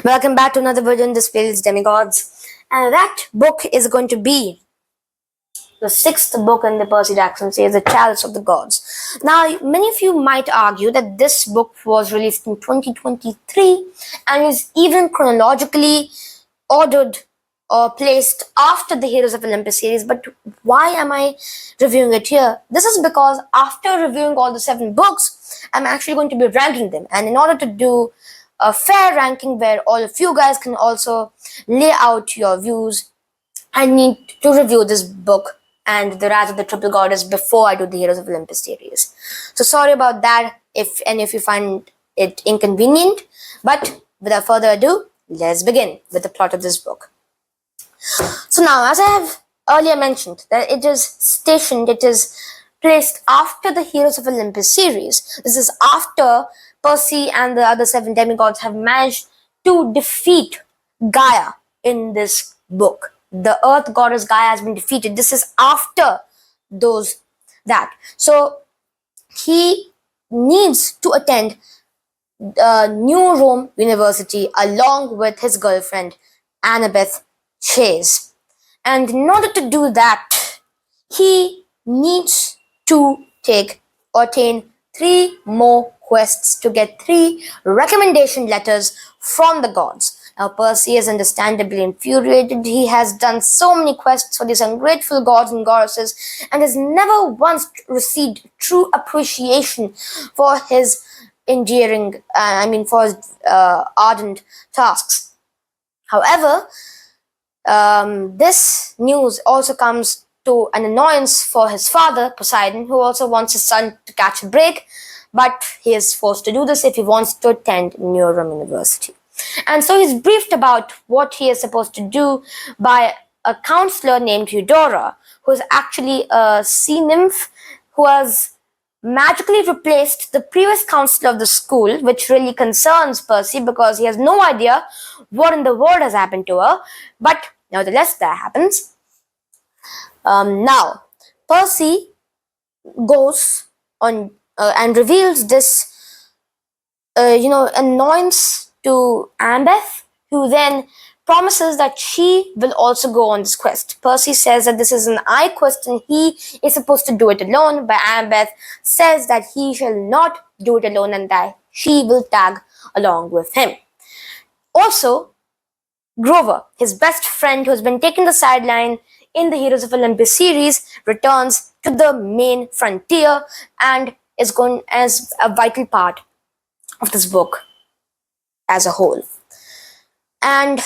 Welcome back to another video in this playlist, Demigods. And that book is going to be the sixth book in the Percy Jackson series, The Chalice of the Gods. Now, many of you might argue that this book was released in 2023 and is even chronologically ordered or placed after the Heroes of Olympus series. But why am I reviewing it here? This is because after reviewing all the 7 books, I'm actually going to be ranking them. And in order to do a fair ranking where all of you guys can also lay out your views, I need to review this book and the Wrath of the Triple Goddess before I do the Heroes of Olympus series. So sorry about that if any of you find it inconvenient, but without further ado, let's begin with the plot of this book. So now, as I have earlier mentioned, that it is placed after the Heroes of Olympus series. This is after Percy and the other 7 demigods have managed to defeat Gaia in this book. The Earth goddess Gaia has been defeated. This is after that. So he needs to attend New Rome University along with his girlfriend Annabeth Chase. And in order to do that, he needs to attain 3 more quests to get 3 recommendation letters from the gods. Now, Percy is understandably infuriated. He has done so many quests for these ungrateful gods and goddesses and has never once received true appreciation for his ardent tasks. However, this news also comes to an annoyance for his father, Poseidon, who also wants his son to catch a break, but he is forced to do this if he wants to attend New Rome University. And so he's briefed about what he is supposed to do by a counselor named Eudora, who is actually a sea nymph who has magically replaced the previous counselor of the school, which really concerns Percy because he has no idea what in the world has happened to her. But nevertheless, that happens. Now, Percy goes on and reveals this, annoyance to Annabeth, who then promises that she will also go on this quest. Percy says that this is an I quest and he is supposed to do it alone, but Annabeth says that he shall not do it alone and that she will tag along with him. Also, Grover, his best friend who has been taking the sideline in the Heroes of Olympus series, returns to the main frontier and is going as a vital part of this book as a whole. And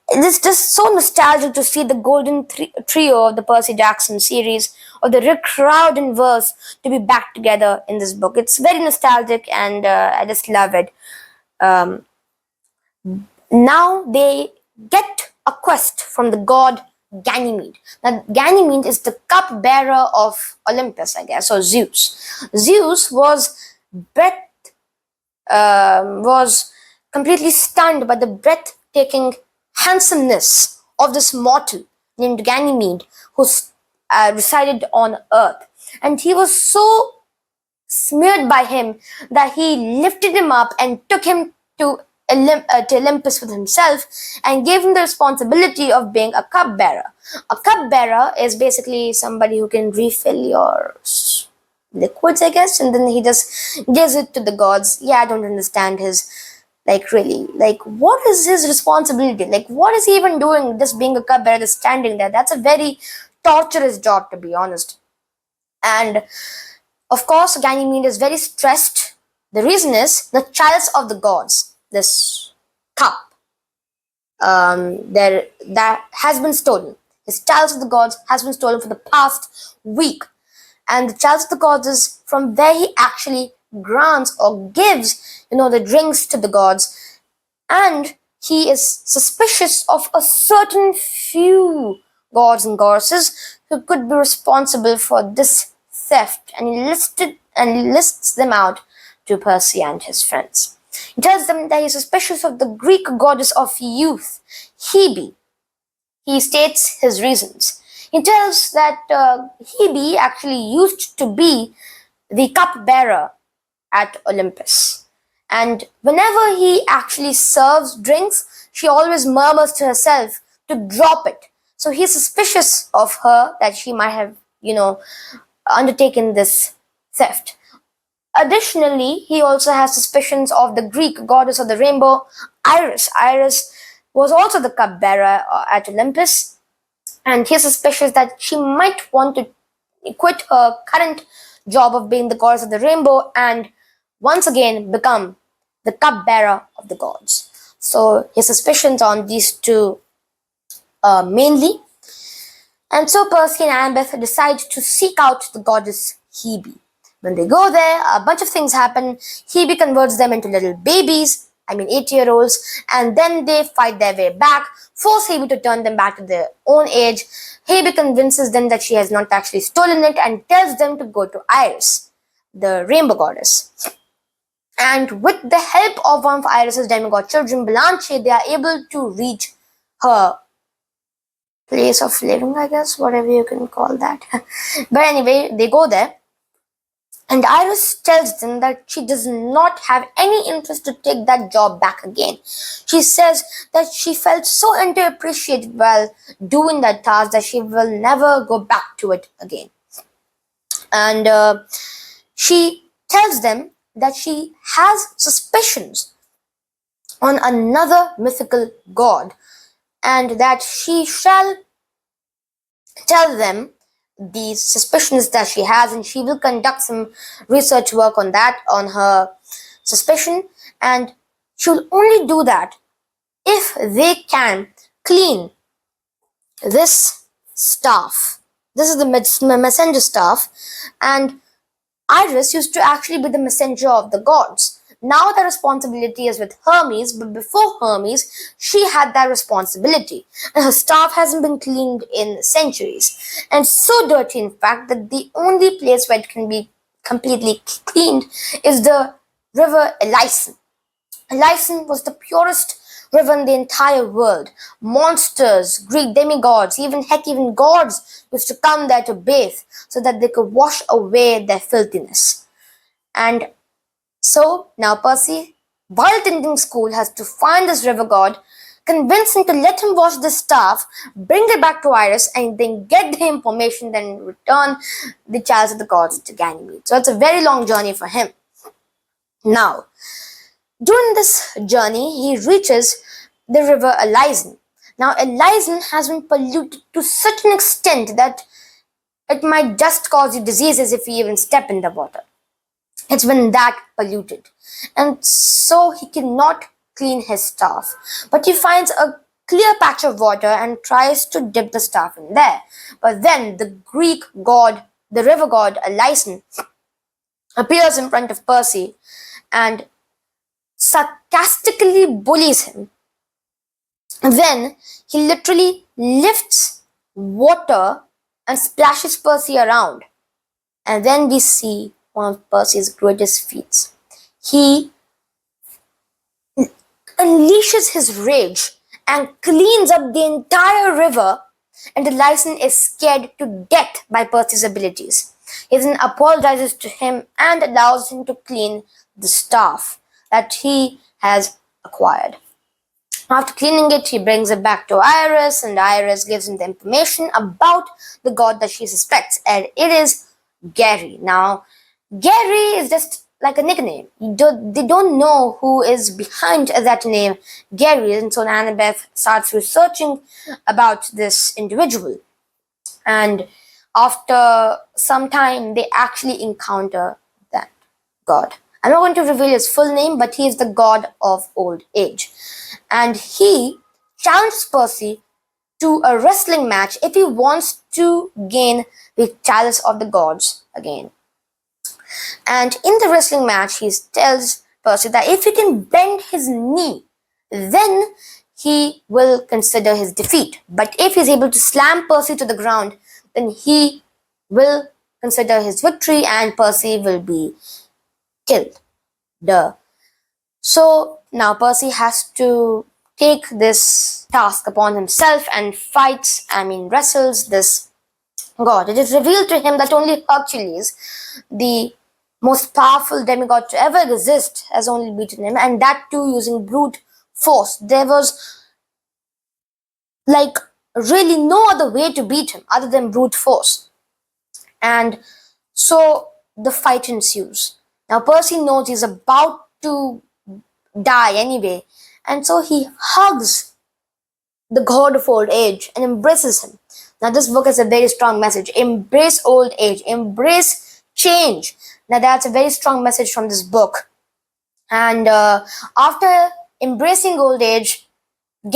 it's just so nostalgic to see the golden trio of the Percy Jackson series or the Rick Riordan verse to be back together in this book. It's very nostalgic and I just love it. Now they get a quest from the god Ganymede. Now Ganymede is the cupbearer of Olympus, I guess, or Zeus. Zeus was completely stunned by the breathtaking handsomeness of this mortal named Ganymede who resided on Earth. And he was so smeared by him that he lifted him up and took him to Olympus with himself and gave him the responsibility of being a cupbearer. A cupbearer is basically somebody who can refill your liquids, I guess, and then he just gives it to the gods. Yeah, I don't understand his, what is his responsibility? What is he even doing just being a cupbearer, just standing there? That's a very torturous job, to be honest. And of course, Ganymede is very stressed. The reason is the Chalice of the Gods, this cup that has been stolen. His Chalice of the Gods has been stolen for the past week. And the Chalice of the Gods is from where he actually grants or gives, the drinks to the gods. And he is suspicious of a certain few gods and goddesses who could be responsible for this theft. And he lists them out to Percy and his friends. He tells them that he is suspicious of the Greek goddess of youth, Hebe. He states his reasons. He tells that Hebe actually used to be the cupbearer at Olympus. And whenever he actually serves drinks, she always murmurs to herself to drop it. So he's suspicious of her that she might have, undertaken this theft. Additionally, he also has suspicions of the Greek goddess of the rainbow, Iris. Iris was also the cupbearer at Olympus, and he's suspicious that she might want to quit her current job of being the goddess of the rainbow and once again become the cupbearer of the gods. So his suspicions on these two mainly. And so Percy and Annabeth decide to seek out the goddess Hebe. When they go there, a bunch of things happen. Hebe converts them into little babies, 8-year-olds, and then they fight their way back, force Hebe to turn them back to their own age. Hebe convinces them that she has not actually stolen it and tells them to go to Iris, the rainbow goddess. And with the help of one of Iris's demigod children, Blanche, they are able to reach her place of living, I guess, whatever you can call that. But anyway, they go there. And Iris tells them that she does not have any interest to take that job back again. She says that she felt so underappreciated while doing that task that she will never go back to it again. And she tells them that she has suspicions on another mythical god and that she shall tell them these suspicions that she has, and she will conduct some research work on that, on her suspicion, and she will only do that if they can clean this staff. This is the messenger staff, and Iris used to actually be the messenger of the gods. Now the responsibility is with Hermes, but before Hermes, she had that responsibility. And her staff hasn't been cleaned in centuries. And so dirty, in fact, that the only place where it can be completely cleaned is the river Elysium. Elysium was the purest river in the entire world. Monsters, Greek demigods, even gods used to come there to bathe so that they could wash away their filthiness. And so now Percy, while attending school, has to find this river god, convince him to let him wash the staff, bring it back to Iris, and then get the information, then return the Chalice of the Gods to Ganymede. So it's a very long journey for him. Now, during this journey, he reaches the river Elysium. Now, Elysium has been polluted to such an extent that it might just cause you diseases if you even step in the water. It's been that polluted. And so he cannot clean his staff. But he finds a clear patch of water and tries to dip the staff in there. But then the Greek god, the river god Elysium, appears in front of Percy and sarcastically bullies him. And then he literally lifts water and splashes Percy around. And then we see one of Percy's greatest feats. He unleashes his rage and cleans up the entire river, and Elysium is scared to death by Percy's abilities. He then apologizes to him and allows him to clean the staff that he has acquired. After cleaning it, he brings it back to Iris, and Iris gives him the information about the god that she suspects, and it is Gary. Now, Gary is just like a nickname. They don't know who is behind that name, Gary, and so Annabeth starts researching about this individual. And after some time, they actually encounter that god. I'm not going to reveal his full name, but he is the god of old age. And he challenges Percy to a wrestling match if he wants to gain the Chalice of the Gods again. And in the wrestling match, he tells Percy that if he can bend his knee, then he will consider his defeat. But if he's able to slam Percy to the ground, then he will consider his victory and Percy will be killed. Duh. So now Percy has to take this task upon himself and wrestles this god. It is revealed to him that only Hercules, the most powerful demigod to ever exist has only beaten him, and that too using brute force. There was like really no other way to beat him other than brute force. And so the fight ensues. Now Percy knows he's about to die anyway, and so he hugs the god of old age and embraces him. Now this book has a very strong message. Embrace old age, embrace change. Now that's a very strong message from this book. And after embracing old age,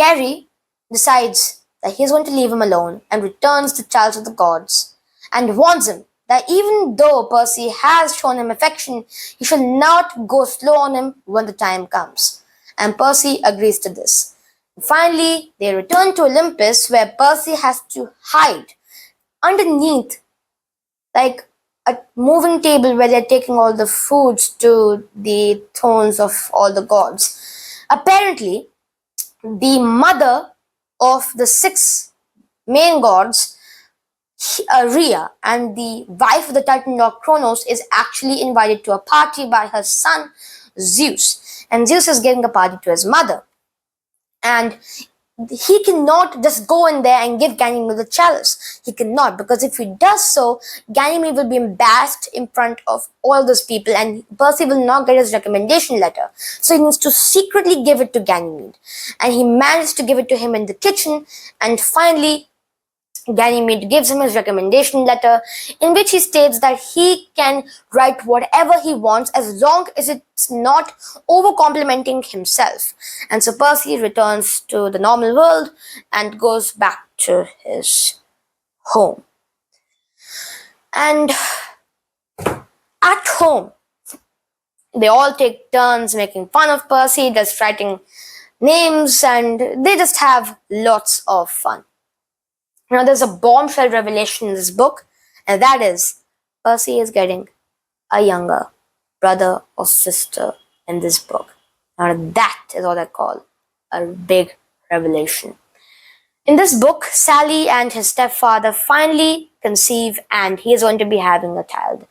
Gary decides that he's going to leave him alone and returns the Chalice of the Gods and warns him that even though Percy has shown him affection, he should not go slow on him when the time comes. And Percy agrees to this. Finally, they return to Olympus, where Percy has to hide underneath like a moving table where they're taking all the foods to the thrones of all the gods. Apparently, the mother of the 6 main gods, Rhea, and the wife of the Titan god Kronos, is actually invited to a party by her son Zeus. And Zeus is giving a party to his mother. And he cannot just go in there and give Ganymede the chalice. He cannot, because if he does so, Ganymede will be embarrassed in front of all those people and Percy will not get his recommendation letter. So he needs to secretly give it to Ganymede. And he managed to give it to him in the kitchen, and finally Ganymede gives him his recommendation letter, in which he states that he can write whatever he wants as long as it's not over complimenting himself. And so Percy returns to the normal world and goes back to his home. And at home, they all take turns making fun of Percy, just writing names, and they just have lots of fun. Now, there's a bombshell revelation in this book, and that is Percy is getting a younger brother or sister in this book. Now, that is what I call a big revelation. In this book, Sally and his stepfather finally conceive, and he is going to be having a child.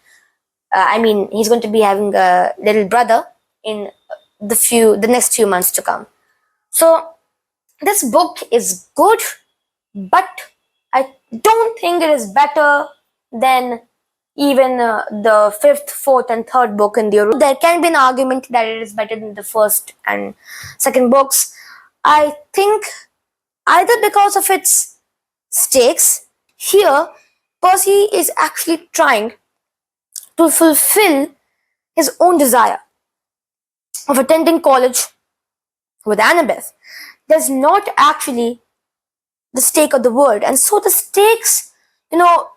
He's going to be having a little brother in the next few months to come. So, this book is good, but I don't think it is better than even the 5th, 4th, and 3rd book in the original. There can be an argument that it is better than the 1st and 2nd books. I think either because of its stakes. Here, Percy is actually trying to fulfill his own desire of attending college with Annabeth. There's not actually the stake of the world, and so the stakes,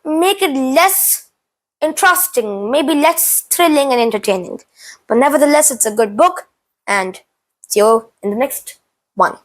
make it less interesting, maybe less thrilling and entertaining. But nevertheless, it's a good book, and see you in the next one.